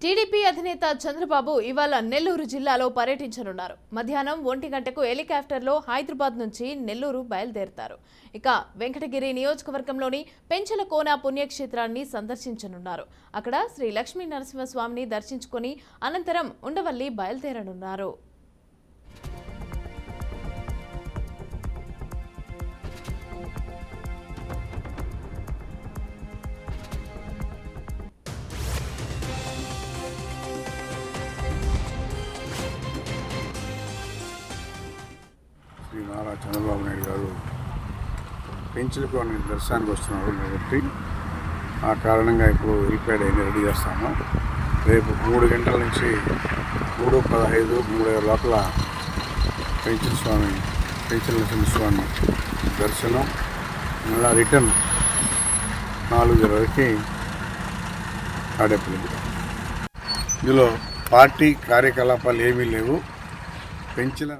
TDP అధినేత చంద్రబాబు ఇవాళ నెల్లూరు జిల్లాలో పర్యటించనున్నారు. మధ్యాహ్నం 1 గంటకు హెలికాప్టర్లో హైదరాబాద్ నుంచి నెల్లూరు బయలుదేరుతారు. ఇక వెంకటగిరి నియోజకవర్గంలోని పెంచలకోన పుణ్యక్షేత్రాన్ని సందర్శించనున్నారు. అక్కడ శ్రీ లక్ష్మీ నరసింహస్వామిని దర్శించుకుని అనంతరం ఉండవల్లి బయలుదేరనున్నారు. శ్రీ నారా చంద్రబాబు నాయుడు గారు పెంచలకోన దర్శనానికి వస్తున్నారు కాబట్టి ఆ కారణంగా ఇప్పుడు హెలిప్యాడ్ అయినా రెడీ చేస్తాము. రేపు 3 గంటల నుంచి 3:15, 3 లోపల పెంచల నరసింహస్వామి దర్శనం, మళ్ళా రిటర్న్ 4:20కి తాడేపల్లి. ఇందులో పార్టీ కార్యకలాపాలు ఏమీ లేవు. పెంచల